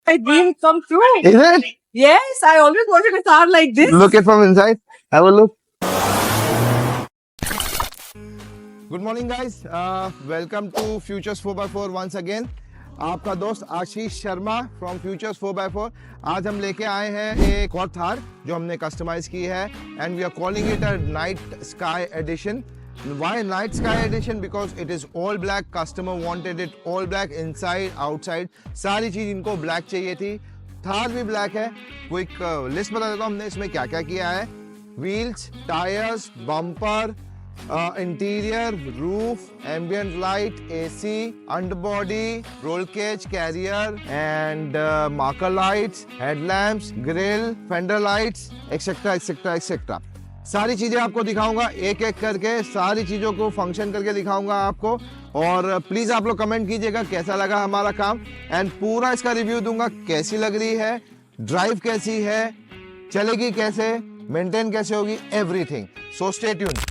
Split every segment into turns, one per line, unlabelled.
My dream come true.
Is it?
Yes, I always wanted a car like this.
Look it from inside. Have a look. Good morning, guys. Welcome to Futures 4x4 once again. आपका दोस्त Ashish Sharma from futures 4x4। आज हम लेके आए हैं एक और थार जो हमने कस्टमाइज की है and we are calling it a night sky edition. Why night sky edition? Because it is all black. Customer wanted it all black, inside, outside. सारी चीज इनको black चाहिए थी। थार भी black है। क्विक लिस्ट बता देता हूँ हमने इसमें क्या क्या किया है। Wheels, tires, bumper, interior, roof, ambient light, AC, underbody, roll cage, carrier, and marker lights, headlamps, grill, fender lights, etc. etc. etc. सारी चीजें आपको दिखाऊंगा एक एक करके, सारी चीजों को फंक्शन करके दिखाऊंगा आपको। और प्लीज आप लोग कमेंट कीजिएगा कैसा लगा हमारा काम एंड पूरा इसका रिव्यू दूंगा, कैसी लग रही है, ड्राइव कैसी है, चलेगी कैसे, मेंटेन कैसे होगी, एवरीथिंग। So stay tuned.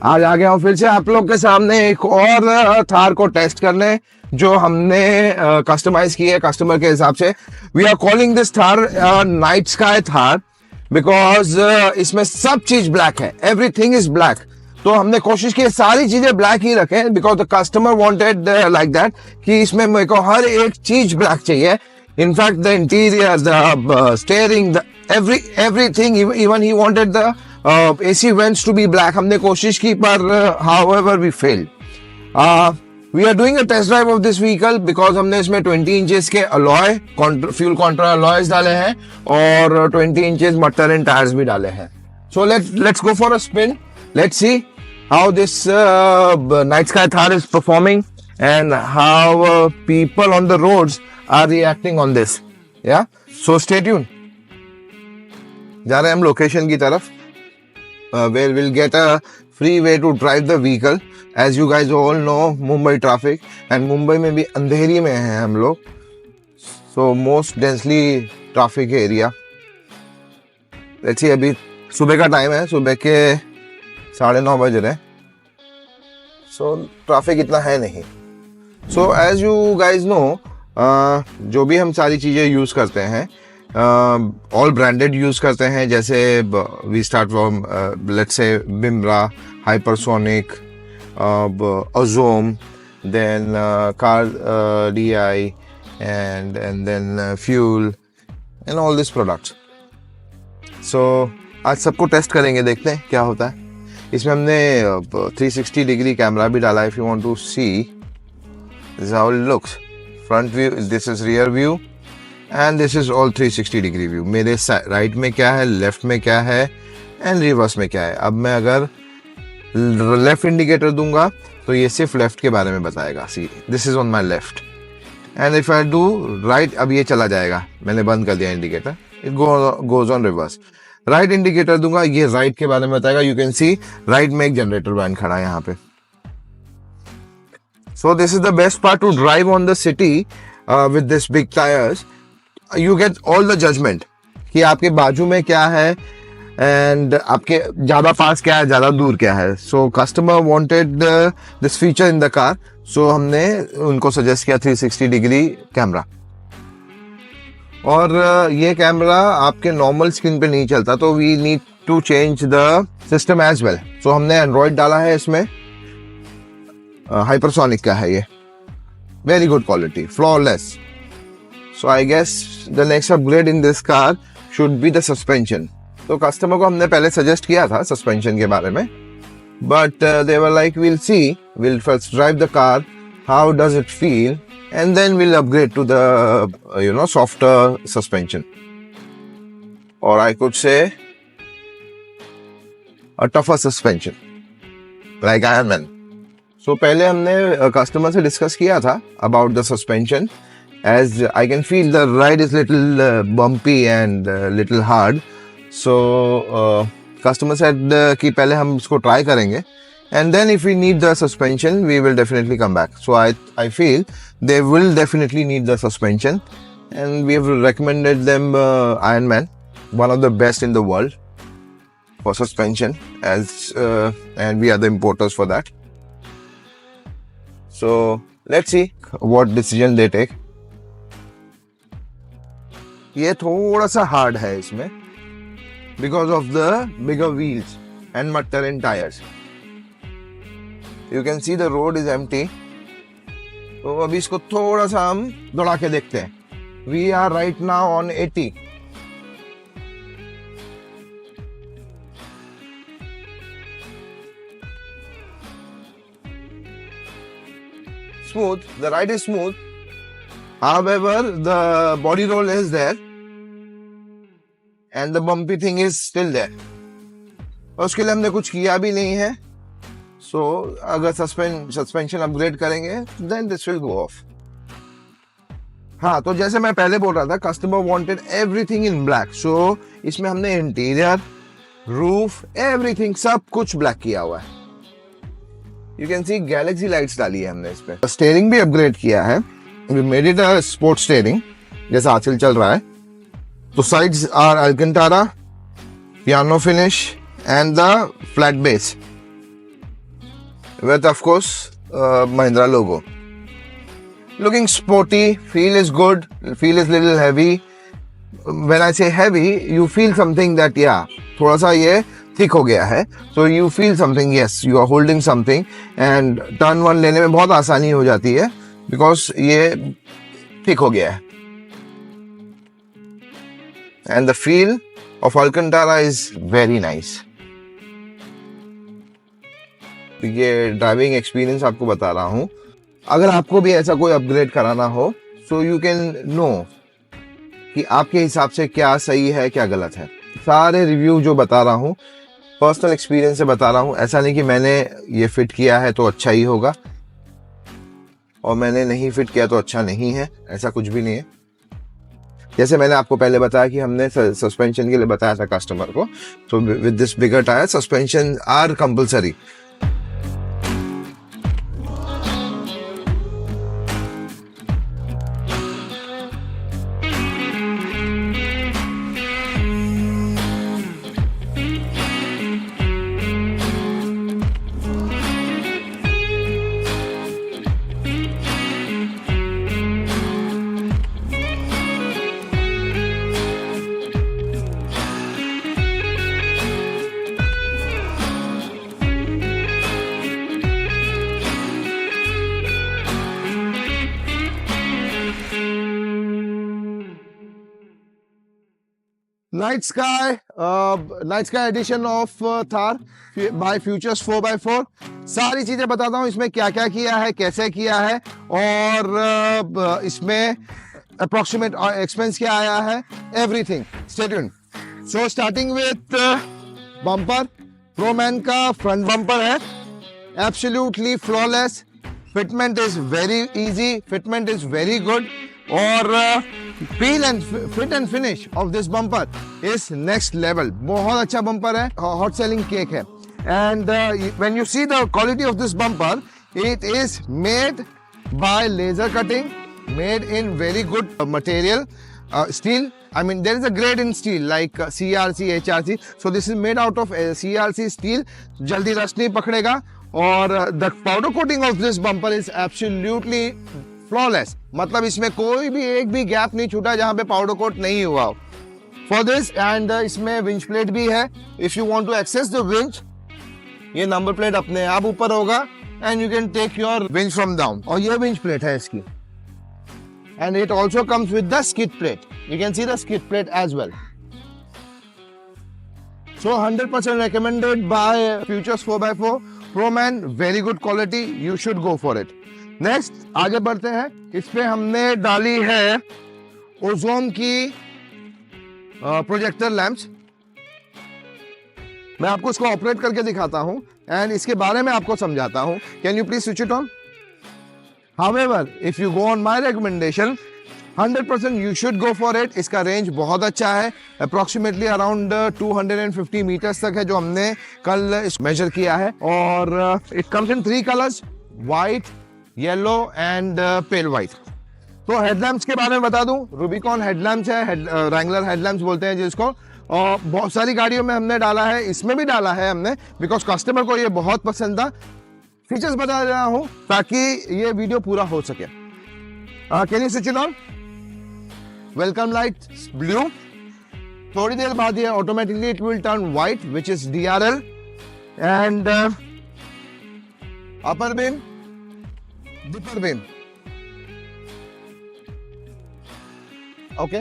आज आ गया हूँ फिर से आप लोग के सामने एक और थार को टेस्ट करने, जो हमने कस्टमाइज की है कस्टमर के हिसाब से। We are calling this Thar night sky Thar because इसमें सब चीज ब्लैक है, एवरीथिंग इज ब्लैक। तो हमने कोशिश की सारी चीजें ब्लैक ही रखें because the customer wanted like that कि इसमें मेरे को हर एक चीज ब्लैक चाहिए। In fact the interior, the steering, everything, even he wanted the AC vents to be black. हमने कोशिश की पर however we failed. We are doing a test drive of this vehicle because हमने इसमें 20 inches के alloy, fuel contra alloys डाले हैं और 20 inches Matarin tires भी डाले हैं. So let's go for a spin. Let's see how this Night Sky Thar is performing and how people on the roads are reacting on this. Yeah, so stay tuned. जा रहे हैं हम location की तरफ, where we'll get a free way to drive the vehicle. As you guys all know, Mumbai traffic, and Mumbai में भी अंधेरी में हैं हम लोग, so most densely traffic area. Let's see, अभी सुबह का टाइम है, सुबह के 9:30 बज रहे हैं, so ट्रैफिक इतना है नहीं. So as you guys know, जो भी हम सारी चीज़ें यूज़ करते हैं ऑल ब्रांडेड यूज करते हैं. जैसे वी स्टार्ट फ्रॉम लेट्स से बिमरा, हाइपरसोनिक, अजोम, then car DI and then fuel and all these products. So आज सबको टेस्ट करेंगे, देखते हैं क्या होता है. इसमें हमने 360 डिग्री कैमरा भी डाला है. If you want to see, this is how it looks. Front view, this is rear view and this is all 360 degree view. मेरे राइट में क्या है, लेफ्ट में क्या है एंड रिवर्स में क्या है. अब मैं अगर लेफ्ट इंडिकेटर दूंगा तो ये सिर्फ लेफ्ट के बारे में बताएगा. See, this is on my left and if I do right, अब ये चला जाएगा, मैंने बंद कर दिया indicator, it goes on reverse. Right indicator दूंगा, ये राइट के बारे में बताएगा. यू कैन सी राइट में एक जनरेटर वैन खड़ा है यहाँ पे. So this is the best part two drive on the city with this big tyres. You get all the judgment कि आपके बाजू में क्या है एंड आपके ज़्यादा पास क्या है, ज़्यादा दूर क्या है. So customer wanted this feature in the car, so हमने उनको सजेस्ट किया 360 डिग्री कैमरा. और ये कैमरा आपके नॉर्मल स्क्रीन पे नहीं चलता, तो we need to change the system as well. So हमने एंड्रॉयड डाला है इसमें, हाइपरसोनिक का है ये, very good quality, flawless. So I guess the next upgrade in this car should be the suspension. तो कस्टमर को हमने पहले सजेस्ट किया था सस्पेंशन के बारे में, but they were like, we'll see, we'll first drive the car, how does it feel, and then we'll upgrade to the softer suspension, or I could say a tougher suspension like Iron Man. So पहले हमने customer से discuss किया था about the suspension. As I can feel the ride is little bumpy and little hard, so customer said कि पहले हम इसको try करेंगे and then if we need the suspension we will definitely come back. So I feel they will definitely need the suspension and we have recommended them Ironman, one of the best in the world for suspension, as and we are the importers for that. So let's see what decision they take. ये थोड़ा सा hard है इसमें because of the bigger wheels and मटरन tyres. You can see the road is empty. तो अभी इसको थोड़ा सा हम दौड़ा के देखते हैं. We are right now on 80. Smooth, the ride is smooth. However, the body roll is there and the bumpy thing is still there. उसके लिए हमने कुछ किया भी नहीं है. So अगर सस्पेंशन अपग्रेड करेंगे then this will go off. हाँ, तो जैसे मैं पहले बोल रहा था, customer wanted everything in black. So इसमें हमने इंटीरियर, रूफ, एवरीथिंग सब कुछ ब्लैक किया हुआ है. You can C Galaxy lights डाली है हमने इस पे. स्टीयरिंग भी अपग्रेड किया है. We made it a sport steering, जैसा आजकल चल रहा है. तो sides are Alcantara, piano finish and the flat base. with of course Mahindra logo. Looking sporty, feel is good, feel is little heavy. When I say heavy, you feel something that yeah, थोड़ा सा ये thick हो गया है. So you feel something, yes, you are holding something and turn one लेने में बहुत आसानी हो जाती है because ये thick हो गया है. And the feel of Alcantara is very nice. ये ड्राइविंग एक्सपीरियंस आपको बता रहा हूँ. अगर आपको भी ऐसा कोई अपग्रेड कराना हो, सो यू कैन नो कि आपके हिसाब से क्या सही है क्या गलत है. सारे रिव्यू जो बता रहा हूँ पर्सनल एक्सपीरियंस से बता रहा हूँ. ऐसा नहीं कि मैंने ये फिट किया है तो अच्छा ही होगा और मैंने नहीं फिट किया तो अच्छा नहीं है, ऐसा कुछ भी नहीं है. जैसे मैंने आपको पहले बताया कि हमने सस्पेंशन के लिए बताया था कस्टमर को. तो with this bigger tyre suspension are compulsory. Night Sky edition of Thar by Futures 4x4. सारी चीजें बताता हूँ इसमें क्या क्या किया है, कैसे किया है और इसमें अप्रोक्सीमेट एक्सपेंस क्या आया है, everything. Stay tuned. So starting with bumper. Proman का फ्रंट बम्पर है, absolutely flawless. Fitment is very easy, fitment is very good और feel and fit and finish of this bumper is next level. बहुत अच्छा bumper है, hot selling cake है. And when you see the quality of this bumper, it is made by laser cutting, made in very good material, steel. I mean there is a grade in steel like CRC, HRC. So this is made out of CRC steel. जल्दी rust नहीं पकड़ेगा और the powder coating of this bumper is absolutely flawless. मतलब इसमें कोई भी एक भी गैप नहीं छूटा जहां पे पाउडर कोट नहीं हुआ हो. For this and इसमें विंच प्लेट भी है. If you want to access the winch, ये नंबर प्लेट अपने आप ऊपर होगा and you can take your winch from down. और ये विंच प्लेट है इसकी. And it also comes with the skid plate. You can see the skid plate as well. So 100% recommended by Futures 4x4. Proman, very good quality. You should go for it. Next, आगे बढ़ते हैं. इस पे हमने डाली है ozone की projector lamps. मैं आपको इसको ऑपरेट करके दिखाता हूं एंड इसके बारे में आपको समझाता हूं. Can you please switch it on? However, if you go on my recommendation, 100% you should go for it. इसका रेंज बहुत अच्छा है, approximately around 250 meters तक है जो हमने कल मेजर किया है. और it comes in 3 colors, white, yellow and pale white. तो हेडलैम्प्स के बारे में बता दूं. रूबिकॉन हेडलैम्प्स है, रैंगलर हेडलैम्प्स बोलते हैं जिसको. और बहुत सारी गाड़ियों में हमने डाला है, इसमें भी डाला है हमने, बिकॉज कस्टमर को ये बहुत पसंद था. फीचर्स बता रहा हूं ताकि ये वीडियो पूरा हो सके. Can you switch it on? Welcome light blue. थोड़ी देर बाद ये automatically it will turn white which is DRL. And upper beam, dipper beam. Okay,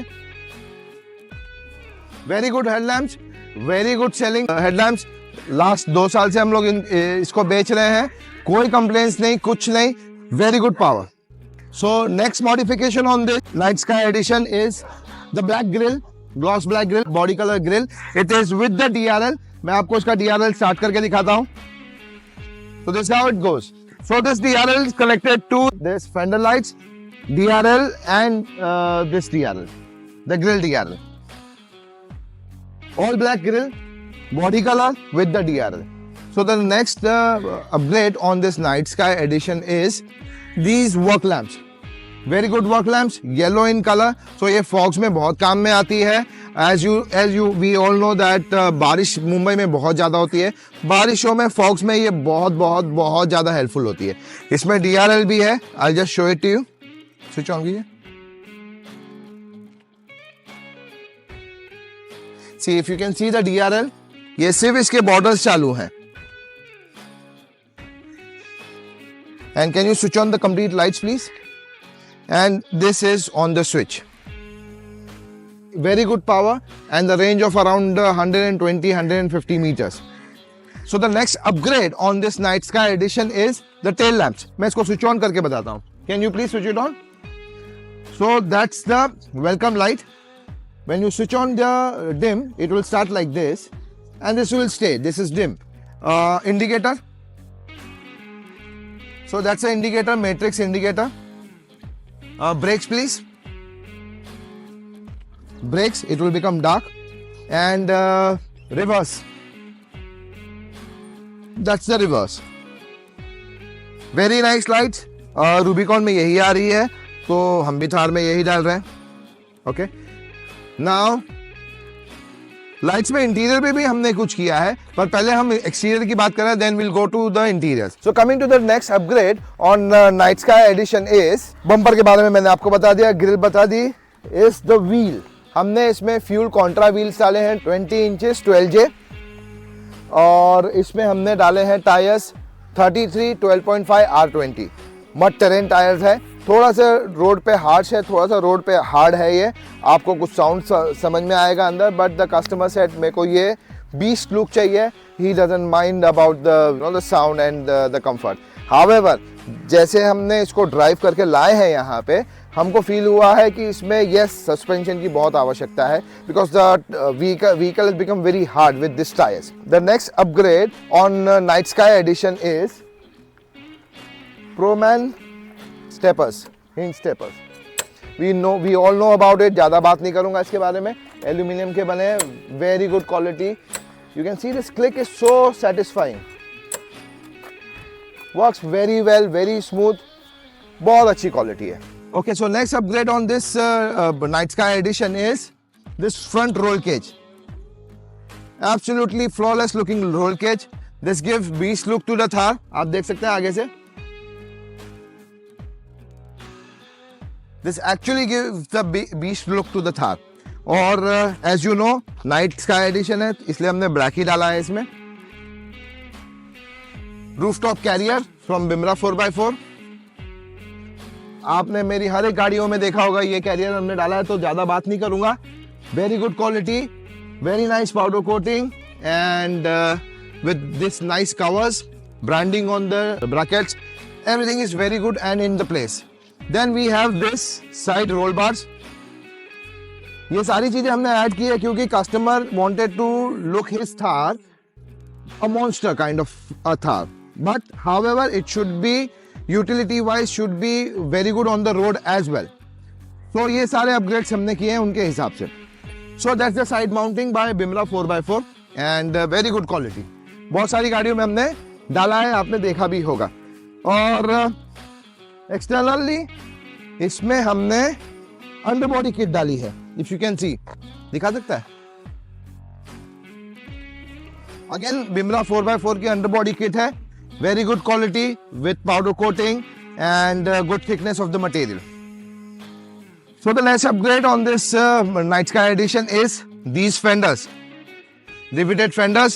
very good headlamps, very good selling headlamps. Last 2 साल से हम लोग इसको बेच रहे हैं, कोई कंप्लेंट्स नहीं, कुछ नहीं. Very good power. So next modification on this night sky edition is the black grille, gloss black grille, body colour grille. It is with the DRL. मैं आपको इसका DRL स्टार्ट करके दिखाता हूं. So this is how it goes. So this DRL is connected to this fender lights, DRL and this DRL, the grill DRL. All black grill, body color with the DRL. So the next upgrade on this Night Sky edition is these work lamps. Very good work lamps, yellow in colour, so ये fogs में बहुत काम में आती है. As you we all know that बारिश मुंबई में बहुत ज़्यादा होती है. बारिशों में फॉग्स में ये बहुत बहुत बहुत ज़्यादा हेल्पफुल होती है. इसमें DRL भी है. I just show it to you. Switch on कीजिए. See if you can see the DRL, ये सिर्फ इसके बॉर्डर्स चालू हैं. And can you switch on the complete lights please? And this is on the switch. Very good power and the range of around 120-150 meters. So the next upgrade on this Night Sky Edition is the tail lamps. मैं इसको switch on करके बताता हूँ. Can you please switch it on? So that's the welcome light. When you switch on the dim, it will start like this, and this will stay. This is dim. Indicator. So that's an indicator, matrix indicator. Brakes please. Brakes, it will become dark. And reverse. That's the reverse. Very nice lights. Rubicon में यही आ रही है, तो हम भी थार में यही डाल रहे हैं. Okay. Now लाइट्स में इंटीरियर पे भी हमने कुछ किया है, पर पहले हम एक्सटीरियर की बात करें, then will go to the interiors. So coming to the next upgrade on night sky edition is, bumper के बारे में मैंने आपको बता दिया, ग्रिल बता दी. Is the wheel. हमने इसमें फ्यूल कॉन्ट्रा व्हील्स डाले हैं 20 इंचेस 12J, और इसमें हमने डाले हैं tyres 33 12.5 R20 mud terrain tyres है. थोड़ा सा रोड पे हार्श है, थोड़ा सा रोड पे हार्ड है. ये आपको कुछ साउंड समझ में आएगा अंदर, बट द कस्टमर सेड मेरे को ये बीस्ट लुक चाहिए. He doesn't mind about the sound and the comfort. However, जैसे हमने इसको ड्राइव करके लाए हैं यहाँ पे, हमको फील हुआ है कि इसमें यस सस्पेंशन की बहुत आवश्यकता है, because the vehicle is become very hard with this tyres. The next upgrade on night sky edition is Proman steppers, hinge steppers. We all know about it. ज़्यादा बात नहीं करूंगा इसके बारे में. एल्यूमिनियम के बने, very good quality. You can see this click is so satisfying. Works very well, very smooth, बहुत अच्छी क्वालिटी है. Okay, so next upgrade on this night sky edition is this front roll cage. Absolutely flawless looking roll cage. This gives beast look to the Thar. आप देख सकते हैं आगे से. This actually gives the beast look to the Thar. और as you know, Night Sky Edition है, इसलिए हमने ब्लैक ही डाला है इसमें. Rooftop carrier from Bimra 4x4. आपने मेरी हर एक गाड़ियों में देखा होगा ये कैरियर हमने डाला है, तो ज़्यादा बात नहीं करूँगा. Very good quality, very nice powder coating, and with this nice covers, branding on the brackets, everything is very good and in the place. Then we have this side roll bars. ये सारी चीजें हमने add की है क्योंकि customer wanted to look his Thar a monster kind of a Thar, but however it should be utility wise should be very good on the road as well. So ये सारे upgrades हमने किए हैं उनके हिसाब से. So that's the side mounting by Bimra 4x4 and very good quality. बहुत सारी गाड़ियों में हमने डाला है, आपने देखा भी होगा. और एक्सटर्नली इसमें हमने अंडरबॉडी किट डाली है. इफ यू कैन सी, दिखा सकता है. अगेन बिमरा 4x4 की अंडरबॉडी किट है. Very good quality with powder coating and good thickness of the material. So the next upgrade on this night sky edition is these fenders. Riveted fenders,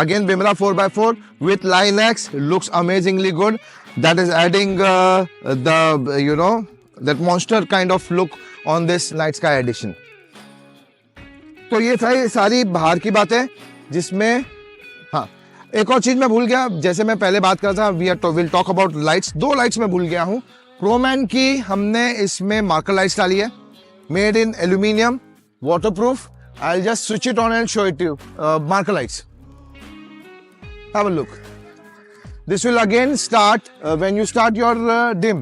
again Bimra 4x4 with Line-X, looks amazingly good. That is adding that monster kind of look on this Night Sky Edition. तो ये था ये सारी बाहर की बातें, जिसमें हाँ एक और चीज मैं भूल गया. जैसे मैं पहले बात कर रहा था, will talk about lights. 2 lights मैं भूल गया हूँ. प्रोमैन की हमने इसमें मार्कर लाइट्स डाली है, made in aluminium, waterproof. I'll just switch it on and show it to you. Marker lights. Have a look. This will again start when you start your dim.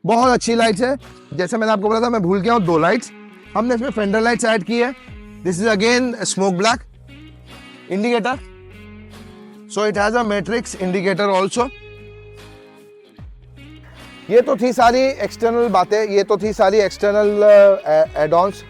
बहुत अच्छी लाइट्स है. जैसे मैंने आपको बोला था, मैं भूल गया हूँ 2 लाइट्स. हमने इसमें फेंडर लाइट्स ऐड की है. This is again smoke black indicator. So it has a matrix indicator also. ये तो थी सारी एक्सटर्नल बातें, ये तो थी सारी एक्सटर्नल एड-ऑन्स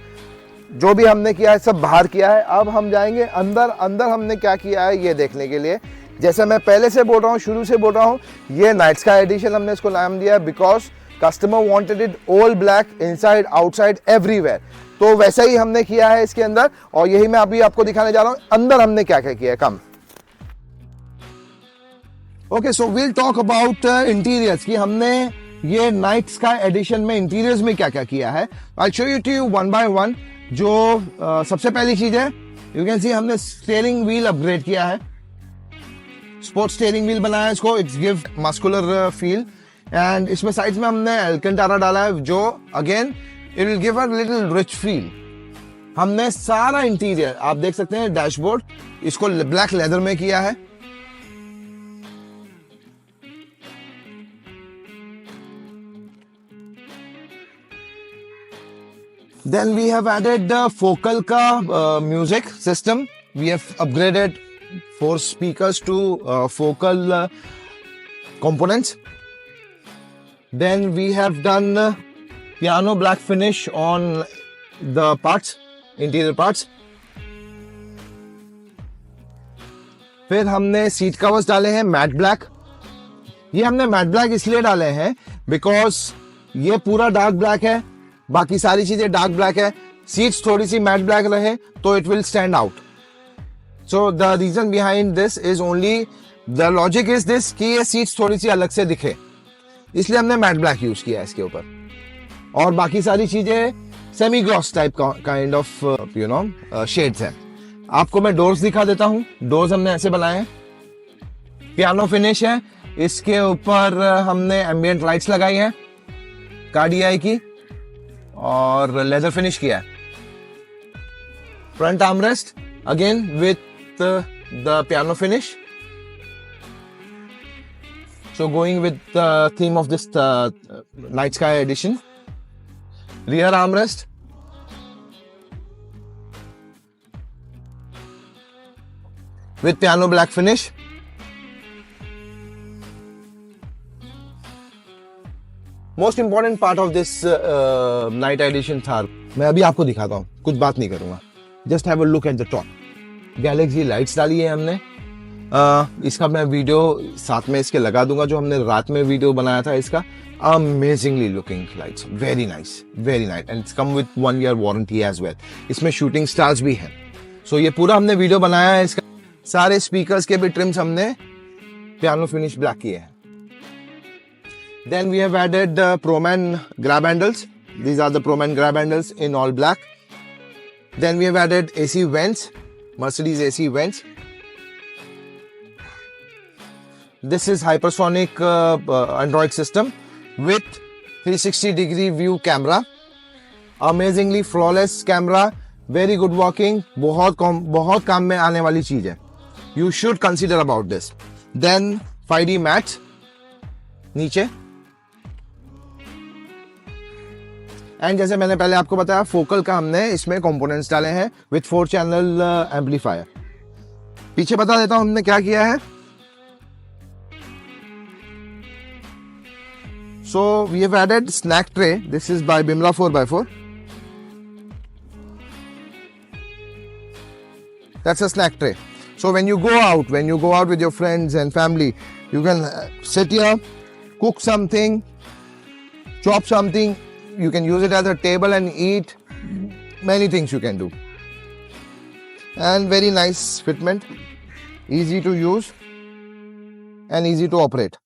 जो भी हमने किया है, सब बाहर किया है। अब हम जाएंगे अंदर। अंदर हमने क्या किया है ये देखने के लिए। जैसे मैं पहले से बोल रहा हूँ, शुरू से बोल रहा हूँ, ये नाइट स्काई एडिशन हमने इसको नाम दिया because customer wanted it all black, inside outside everywhere. तो वैसा ही हमने किया है इसके अंदर, और यही मैं अभी आपको दिखाने जा रहा हूँ अंदर हमने क्या क्या किया है। Come okay, so we'll talk about interiors कि हमने ये नाइट स्काई एडिशन में इंटीरियर्स में क्या क्या किया है। I show you to you one by one. जो सबसे पहली चीज है, यू कैन सी हमने स्टीयरिंग व्हील अपग्रेड किया है, स्पोर्ट्स स्टीयरिंग व्हील बनाया है इसको, it's give muscular feel. And इसमें साइड्स में हमने एल्केंटारा डाला है जो again it will give a little rich feel. हमने सारा इंटीरियर आप देख सकते हैं, डैशबोर्ड इसको ब्लैक लेदर में किया है। Then we have added the focal ka music system. We have upgraded 4 speakers to focal components. Then we have done piano black finish on the parts, interior parts. फिर हमने seat covers डाले हैं matte black. ये हमने matte black इसलिए डाले हैं because ये पूरा डार्क ब्लैक है, बाकी सारी चीजें डार्क ब्लैक है। सीट्स थोड़ी सी मैट ब्लैक रहे तो it will stand out. So the reason behind this is only, the logic is this कि ये सीट्स थोड़ी सी अलग से दिखे, इसलिए हमने मैट ब्लैक यूज किया है इसके ऊपर। और बाकी सारी चीजें semi gloss type kind of you know shades हैं। आपको मैं डोर्स दिखा देता हूं। डोर्स हमने ऐसे बनाए हैं, पियानो फिनिश है, इसके ऊपर हमने एम्बिएंट लाइट्स लगाई हैं कार्डियाई की, और लेदर फिनिश किया है। Front armrest again with the piano finish, so going with the theme of this night sky edition. Rear armrest, with piano black finish. Most important part of this night edition Thar, मैं अभी आपको दिखाता हूँ, कुछ बात नहीं करूंगा। Just have a look at the top. Galaxy lights डाली है हमने। इसका मैं वीडियो साथ में इसके लगा दूंगा, जो हमने रात में वीडियो बनाया था इसका। Amazingly looking lights, very nice, very nice, and it's come with 1 year warranty as well. इसमें शूटिंग स्टार्स भी हैं। सो ये पूरा हमने वीडियो बनाया है इसका। सारे स्पीकर्स के भी ट्रिम्स हमने पियानो फिनिश ब्लैक किए हैं। Then we have added Proman grab handles. These are the Proman grab handles in all black. Then we have added AC vents, Mercedes AC vents. This is hypersonic Android system with 360-degree view camera. Amazingly flawless camera, very good working. बहुत काम में आने वाली चीज है. You should consider about this. Then 5D mats नीचे. And जैसे मैंने पहले आपको बताया, फोकल का हमने इसमें कंपोनेंट्स डाले हैं विथ 4 channel एम्पलीफायर. पीछे बता देता हूं हमने क्या किया है. So we have added snack tray. This is by Bimla 4x4. That's a snack tray. So when you go out with your friends and family, you can sit here, cook something, chop something. You can use it as a table and eat. Many things you can do. And very nice fitment, easy to use and easy to operate.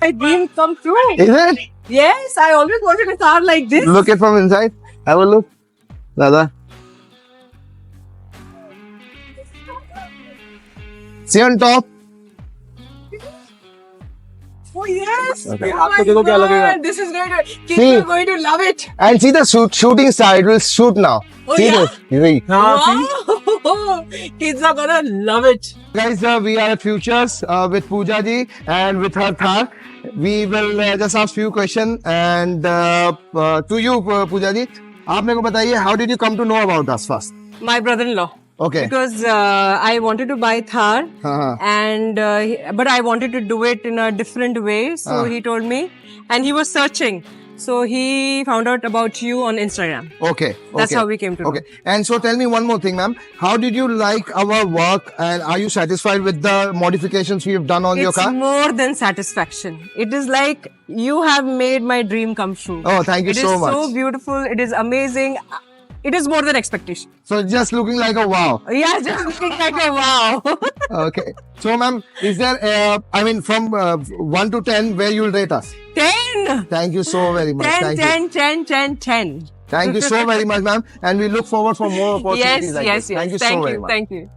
my dream come true.
Is it?
Yes, I always wanted a car like this.
Look it from inside. Have a look. Dada. See on top.
Oh yes.
Okay.
Oh my God. This is going to. Kids
See.
are going to love it.
And see the shooting star. It will shoot now.
Oh,
see
yeah?
this? See.
Wow. Kids are gonna love it.
Guys, we are at Futures with Pooja ji and with her Thar. We will just ask few questions and to you, Pooja ji. आप मेरे को बताइए, how did you come to know about us first?
My brother-in-law.
Okay.
Because I wanted to buy Thar, and but I wanted to do it in a different way. So he told me, and he was searching. So he found out about you on Instagram.
Okay.
That's how we came to know.
Okay. And so tell me one more thing, ma'am. How did you like our work and are you satisfied with the modifications we have done on your
It's
car?
more than satisfaction. It is like you have made my dream come true.
Oh, thank you so much.
It is so beautiful. It is amazing. It is more than expectation.
So just looking like a wow.
Yeah, just looking like a wow.
Okay. So, ma'am, is there, I mean, from 1 to 10, where you'll rate us?
10.
Thank you so very much.
10,
Thank you.
10, 10, 10, 10.
Thank you so very much, ma'am. And we look forward for more opportunities
Yes,
like
yes,
this. Thank you
yes.
so very much.
Thank you.